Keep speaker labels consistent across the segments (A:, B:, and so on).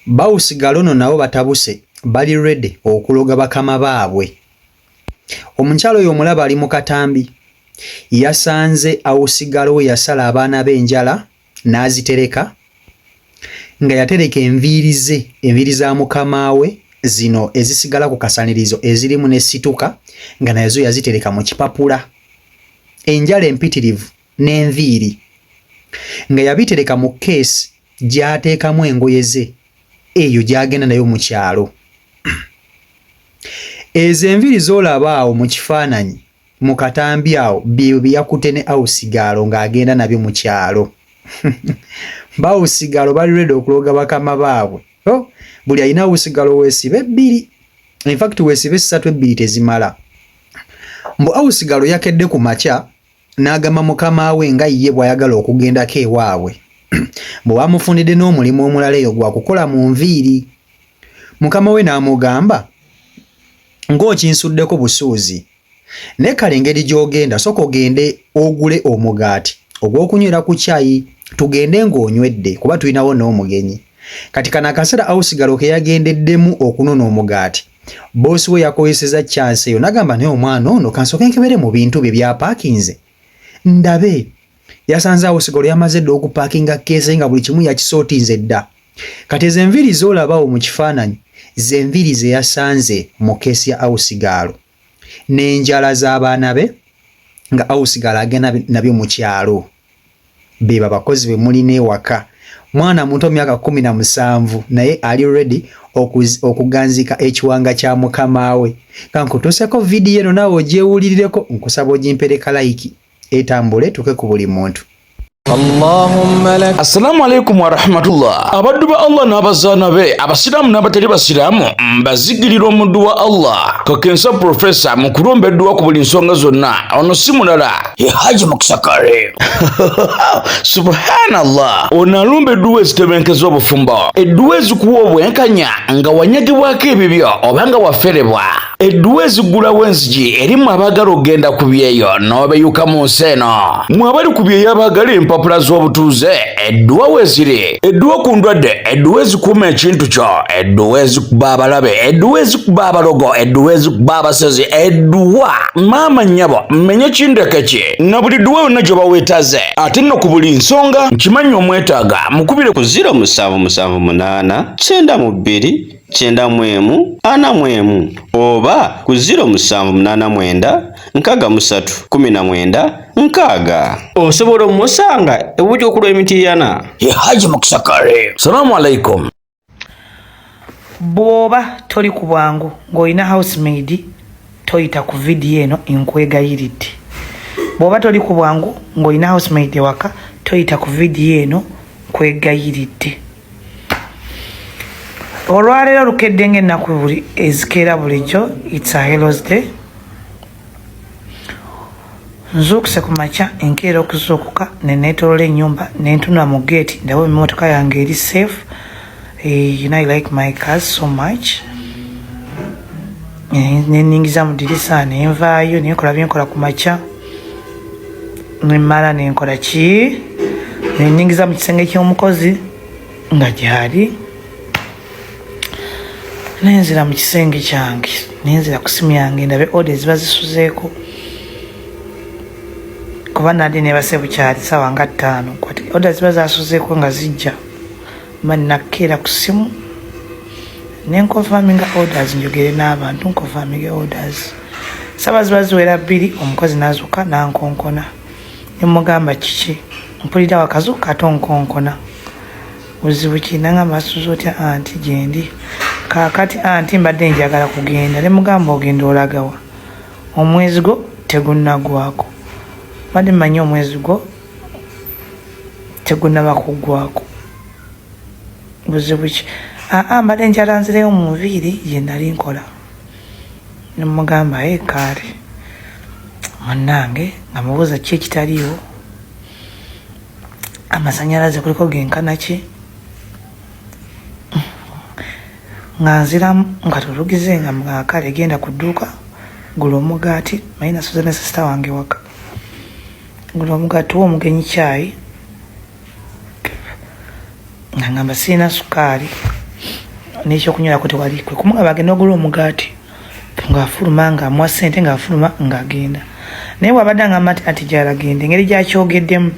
A: bawusigalo no nabo batabuse bali ready okuloga bakama baabwe. Omukyalo oyo omulaba ali mu katambi yasanze awusigalo we yasala abaana b'enjala n'azitereka nga yatereka enviiri za mukama we zino ezisigala ku kasanirizo ezirimu n'essituka nga nazo yazitereka mu kipapula. Enjala empitirivu n'enviiri nga yabitereka mu keesi gy'ateekamu engoye ze eyo gy'agenda nayo mu kyalo. Ezo enviiri z'olaba awo mu kifaananyi mu katambi awo bye yakutte ne awusigalo ng'agenda nabyo mu kyalo. Bawusigalo bali ready okuloga bakama baabwe. Buli alina awusigalo weesibe ebbiri. In fact weesibe ssatu ebbiri tezimala. Mbu awusigalo yakedde ku makya n'agamba mukama we nga ye bw'ayagala okugendako ewaabwe. Bwe bamufundidde n'omulimu omulala eyo gwa kukola mu nviiri. Mukama we n'amugamba ng'okinsuddeko busuuzi. Ne kale engeri gy'ogenda sooka ogende ogule omugaati ogw'okunywera ku caayi tugende ng'onywedde kuba tulinawo n'omugenyi. Kati kana akaseera awusigalo ke yagendeddemu okunona omugaati. Boosi we yakozeseza chance eyo n'agamba naye omwana ono kansooke nkebere mu bintu bye byapaakinze. Ndabe yasanze awusigalo yamaze dda okupaakinga keese nga buli kimu yakisootinze dda. Kati ezo enviiri z'olabawo mu kifaananyi ze enviiri ze yasanze mu keesi ya awusigalo n'enjala z'abaana be nga awusigalo agenda nabyo mu kyalo. Beba bakozi be mulina ewaka. Mwana muto myaka 17 naye ali ready okuganzika ekiwanga kya mukama we. Kankutuuseko vidiyo eno naawe ogyewulirireko nkusaba ogimpereka like etambule tuke ku buli muntu.
B: Assalamu alaikum wa rahmatullah. Abaddu ba Allah n'abazaana be abasiraamu n'abatali basiraamu mbazigirira omuddu wa Allah Kakensa Professor mu kulombeddwa ku buli nsonga zonna. Ono si mulala ye Haji Mukisa Karim. Subhanallah. Ono alombeddwa ezitebenkezo obufumbo edduwa ezikuwa obwenkanya nga wanyagibwako ebibyo oba nga waferebwa. Edduwa ezigulawo enzigi erimu abaagala ogenda ku byeyo n'obeyuka mu nsi eno. Mwe abali ku byeyo abaagala empapula z'obutuuze edduwa weziri. Edduwa ku ndwadde, edduwa ezikuuma ekintu kyo, edduwa ezikuba abalabe, edduwa ezikuba abalogo, edduwa ezikuba abasezi, edduwa maama nnyabo mmenye kindeke ki na buli dduwa yonna gye baweetaze. Ate nno ku buli nsonga nkimanyi omwetaaga mukubire ku
C: 0778 92 91 oba ku 0789 63 19 osobola omusanga ebuuti okulwa emitiiyana
B: ye Haji Mukisa Karim. Salamu alaikum.
D: Bw'oba toli ku bwangu ng'olina housemaid toyita ku vidiyo eno nkwegayiridde. Bw'oba toli ku bwangu ng'olina housemaid waka toyita ku vidiyo eno nkwegayiridde. Olwaleero lukedde ng'ennaku buli ezikeera bulijjo. It's a Hello's Day. Nzuukuse ku makya enkeera okuzuukuka ne neetoolola ennyumba ne ntunula mu geeti ndaba emmotoka yange eri safe. You know I like my cars so much. Ne nningiza mu ddirisa ne nvaayo ne nkola bye nkola ku makya ne mmala ne nkola ki ne nningiza mu kisenge ky'omukozi nga gyali. Nenzira mu kisenge kyange nenzira ku simu yange ndabe orders ziba zisuzeeko kuba nadi ne base bukyali ssaawa nga 5 kwati orders ziba zasuzeeko nga zijja mani nakkeera ku simu nenkonfaminga orders njogere n'abantu nkonfaminga orders. Saba ziba ziwera 2 omukozi nazuka nankonkona nemugamba kiki mpulira wakazuka ate onkonkona buzibu ki nangamba asuza otya anti gyendi kakati anti mbadde njagala kugenda ne mugamba ogenda olagawa omwezi gwo tegunnagwako mbadde mmanyi omwezi gwo tegunnaba kuggwako buzibu ki mbadde njala nzireyo mu nviiri gye nali nkola ne mugamba kaale munnange nga mubuuza ki ekitaliiwo amasanyalaze kuliko genkana ki nga nziramu nga tulugize nga mugakale genda ku dduuka gula omugaati manyi nasuze ne sisita wange waka gula omugaati w'omugenyi caayi nga ngamba sirina sukaali n'ekyokunywera ko tewalikwe kumugamba agenda ogula omugaati ng'afuluma ng'amuwa ssente ng'afuluma ng'agenda naye bw'abadde agamba ati gy'alagenda engeri gy'akyogeddemu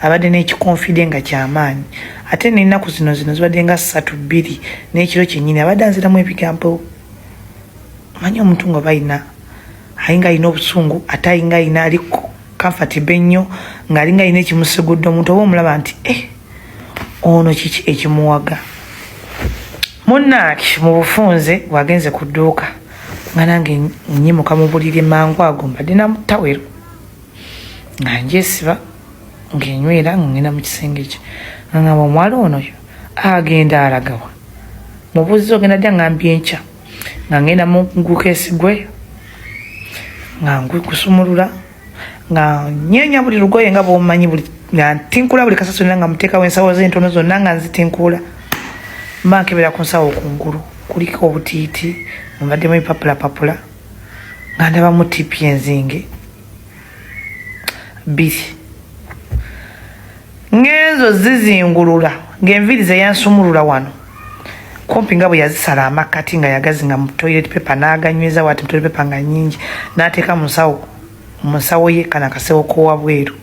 D: abadde n'ekikonfide nga kyamaanyi ate n'ennaku zino zibadde nga 3-2 n'ekiro kyennyini abadde anziramu ebigambo manyi omuntu nga bayina ayinga ayina obusungu ate ayinga ayina ali comfortable ennyo ng'alinga ayina ekimusigudde omuntu oba omulaba nti ono kiki ekimuwaga munnange mu bufunze bwagenze ku dduuka nga nange nnyimuka mu buliri mangu ago mbadde namutawero nga njesiba ng'enywera ngenda mu kisenge kye nga ngamba omuwala ono agenda alagawa mubuuziza ogenda dda ngambye enkya nga ngenda mu ngukeesigwe nga nkusumulula nga nyenya buli lugoye nga bwomumanyi nga ntinkula buli kasasiro nga muteekawo ensawo z'entono zonna nga nzitinkula mba nkebera ku nsawo kungulu kuliko obutiiti mbaddemu ebipapulapapula nga ndabamu tipi enzinge 2 ngenzo zizingulula ng'enviri ze yansumulula wano kumpi nga bwe yazisala amakati nga yagazinga mu toilet paper n'aganyweza wati mu toilet paper nga nnyingi n'ateeka mu nsawo ye kana kasewo k'owabweru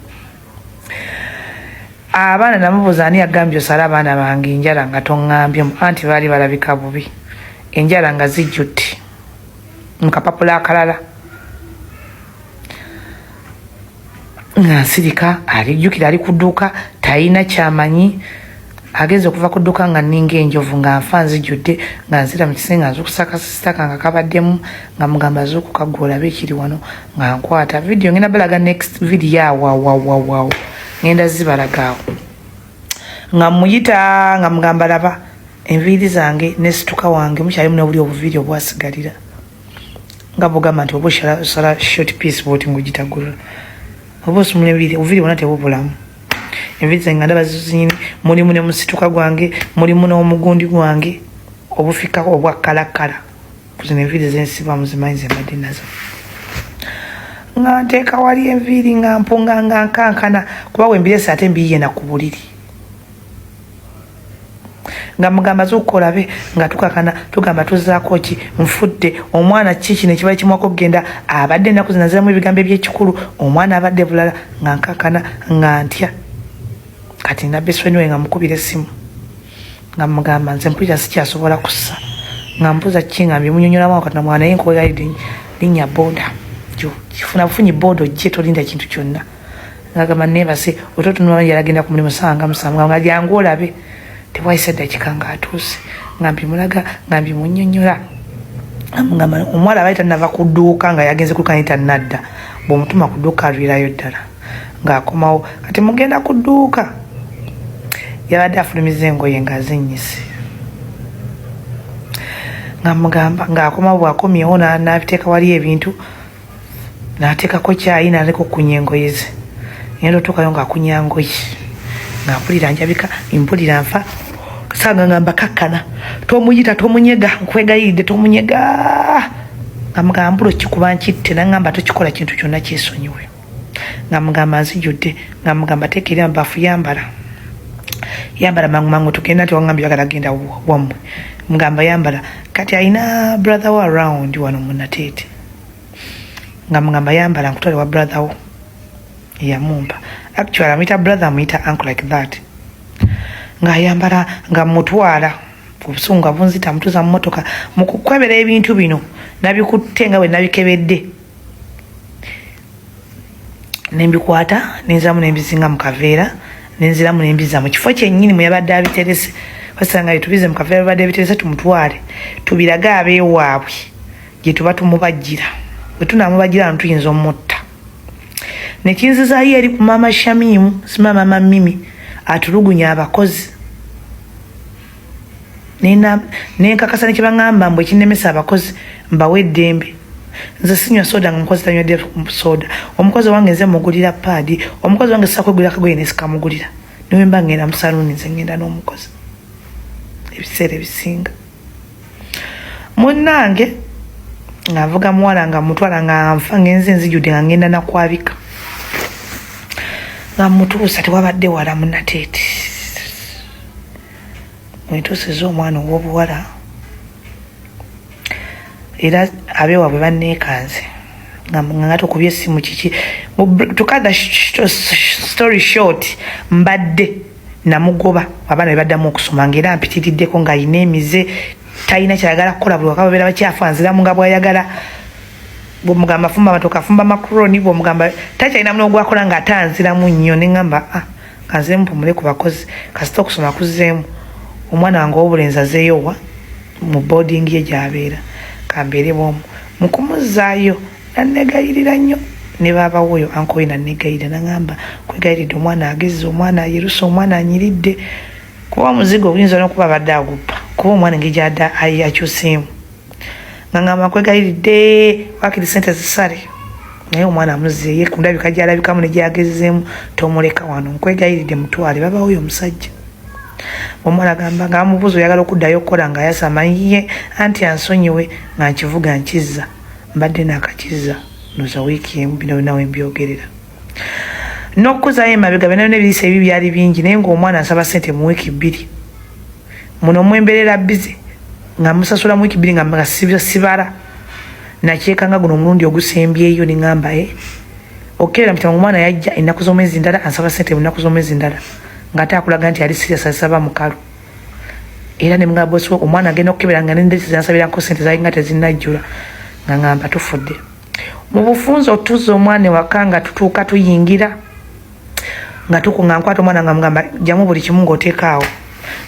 D: abaana namubuuza ani yagambye osala abaana bange enjala nga toŋŋambyemu anti baali balabika bubi enjala nga zijjutte mu kapapula akalala nga nsirika alijjukira ali ku dduuka talina kyamanyi ageze okuva ku dduuka nga nninga enjovu nga nfa nzijjudde nga nzira mu kisenge nga nzukusaka sisitaka nga kabaddemu nga mugamba zuukuka gwe olabe ekiri wano nga nkwata vidiyo ngenda balaga next video awawawawawo ngenda zibalagaawo nga muyita nga mugamba laba enviiri zange nesituka wange mukyalimu nobuli obuvidiyo obwasigalira nga bugamba nti oba osala short piece bwoti ngugitagulula oba osumula enviiri obuvidiyo bwona tebubulamu enviiri zange nga ndaba zinyini mulimu ne musituka gwange mulimu n'omugundi gwange obufika obwa kalakala kuzina enviiri zensiba muzimanyi zembadde nazo nga nteeka wali enviiri nga mpunga nga nkankana kuba wembirese ate mbiyena ku buliri nga mugamba zukukola be nga tukakana tugamba tuzaako ki nfudde omwana kiki ne kiba kimwako kugenda abadde ennaku zinaziramu ebigambo ebyekikulu omwana abadde bulala nga nkakana nga ntya kati na best friend we nga mukubira essimu nga mugamba nze mpulira sikyasobola kussa nga mbuuza ki nga mbimunyonyolamu kati namwana naye nkogaide linnya boda kifuna bufunyi boda ojje tolinda kintu kyonna ngagamba neebase ototunula yalagenda ku mulimu sanga musanvu nga jangu olabe tewayise eddakika ng'atuuse nga mbimulaga nga mbimunyonyola ngamba omuwala abaali tannava ku dduuka nga yagenze kuluka naye tannadda bw'omutuma ku dduuka alwirayo ddala ng'akomawo kati mugenda ku dduuka yabadde afulumiza engoye ng'azinnyise nga mugamba ng'akomawo bw'akomyewo n'abiteeka wali ebintu n'ateekako kyayi n'aleka okunya engoye ze ngenda otuukayo ng'akunya ngoye ng'ampulira njabika mpulira nfa sanga ngamba kakkana tomuyita tomunyega nkwegayiridde tomunyega nga mugamba mbulo kikuba nkitte nangamba tokikola kintu kyonna kyesonyiwe nga mugamba nzijjudde nga mugamba teekera mbafu yambala mangu tugenda nti wangambye bagala genda wammwe mugamba yambala kati alina brother wo around wano munateete nga mugamba yambala nkutwale wa brother wo yamumpa actually amuyita brother amuyita uncle like that ng'ayambala nga mutwala obusungu abunzita mutuuza mu mmotoka mu kukwebera ebintu bino nabikutte nga bwe nabikebedde nembikwata nenziramu nembizinga mu kaveera nenziramu nembiza mu kifo kyennyini mwe yabadde abiterese wasanga tubize mu kaveera babadde abiterese tumutwale tubirage abeewaabwe gye tuba tumubajjira bwe tunamubajjira ano tuyinza omutta nekinzizaayo eri ku maama Shamimu si maama Mimi atulugunya abakozi nenkakasa nekyebaŋŋamba mbwe ekinemesa abakozi mbawe eddembe nze sinywa soda nga mukozi tanywedde soda omukozi wange nze mugulira paadi omukozi wange sisakwegulira kagoye nesikamugulira niwe mba ngenda mu saluuni nze ngenda n'omukozi ebiseera ebisinga munnange ng'avuga muwala nga mutwala nga nfa ngenze nzijjudde nga ngenda nakwabika nga mutuusa tewabadde wala munateete mwetuuseza omwana ow'obuwala era abewa bwe banneekanze nga tukubye essimu kiki to cut the story short mbadde namugoba abaana be baddamu okusoma ng'era mpitiriddeko ng'ayina emize talina kyayagala kukola buli waka babeera bakyafanziramu nga bw'ayagala bw'omugamba fumba amatoka afumba macaroni bw'omugamba takyalina muno gwakola ng'atanziramu nnyo ne ŋŋamba kanzeemu mpumule ku bakozi kasita okusoma kuzzeemu omwana wange ow'obulenzi azeeyo wa mu boarding ye gy'abeera kambeere bw'omu mu kumuzaayo nannegayirira nnyo ne baabawo oyo ankoye nannegayirira naŋŋamba kwegayiridde omwana agezze omwana ayerusa omwana anyiridde kuba omuzigo oguyinza n'okuba abadde aguppa kuba omwana engeri gy'adda akyuseemu naŋŋamba kwegayiridde wakiri sente zisale naye omwana amuzeeye ku ndabika gy'alabikamu ne gyagezzeemu tomuleka wano nkwegayiridde mutwale babawo oyo omusajja omwana agamba nga amubuuza oyagala okuddayo okukola ng'ayasama ye anti ansonyiwe nga nkivuga nkizza mbadde naakakizza noza wiiki emu bino binawe mbyogerera n'okuzaayo emabega bina bina ebiriisa ebi byali bingi naye ng'omwana ansaba sente mu wiiki 2 muno mwembeerera bize nga musasula mu wiiki 2 nga sibala nakyekanga guno omulundi ogusembyeyo ne ŋŋamba okeera mutama omwana yajja ennaku z'omwezi ndala ansaba sente mu nnaku z'omwezi ndala ng'ate akulaga nti ali sirias asaba mukalu era ne mugamba bosi omwana agenda okukebera nga nendesi zansabirako sente zaali nga tezinnajjula nga ŋŋamba tufudde mu bufunze otuza omwana ewaka nga tutuuka tuyingira nga tukunga nkwata omwana nga mugamba jjamu buli kimu ng'oteekaawo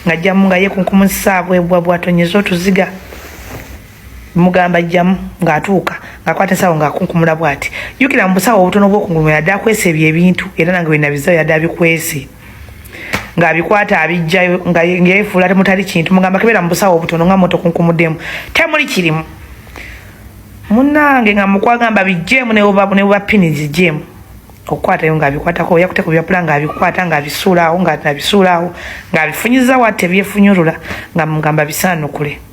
D: nga jjamu nga ye kunkumusaabwe bwatonyeza otuziga mugamba jjamu ng'atuuka ng'akwata ensaawo ng'akunkumula bw'ati jjukira mu busaawo obutono bw'okunguluma yadde akwesebya ebintu era nange bwe nabizaayo yadde abikwese ng'abikwata abijjayo nga yeefuula temutali kintu mugamba kebeera mu busaawo obutono nga moto kunkumuddemu temuli kirimu munnange nga mukwagamba bijjeemu ne buba pini zijjeemu okukwatayo ng'abikwatako oyakute ku byapula ng'abikwata ng'abisuulaawo ng'abisuulaawo ng'abifunyiza wa tebyefunyulula nga mugamba bisaanukule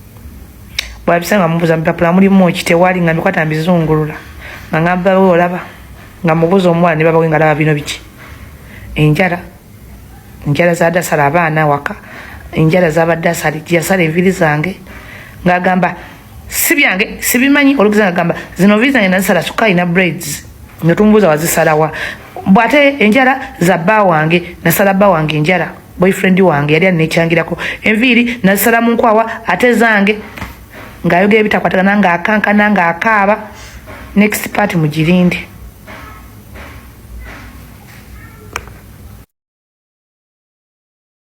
D: bwabisanga mubuuza mupapula mulimu ki tewali nga mbikwata mbizungulula nga ŋŋamba we olaba nga mubuuza omuwala ne babawe nga laba bino biki enjala zabadde asala abaana waka enjala zabadde asala yasala enviri zange ng'agamba si byange sibimanyi olugiza ng'agamba zino nviri zange nazisala sukali na braids netumbuuza wazisalawa bw'ate enjala za bba wange nasala bba wange enjala boyfriend wange yali anekyangirako enviiri nazisala mu nkwawa ate zange ng'ayogera ebitakwatagana ng'akankana ng'akaaba next part mugirinde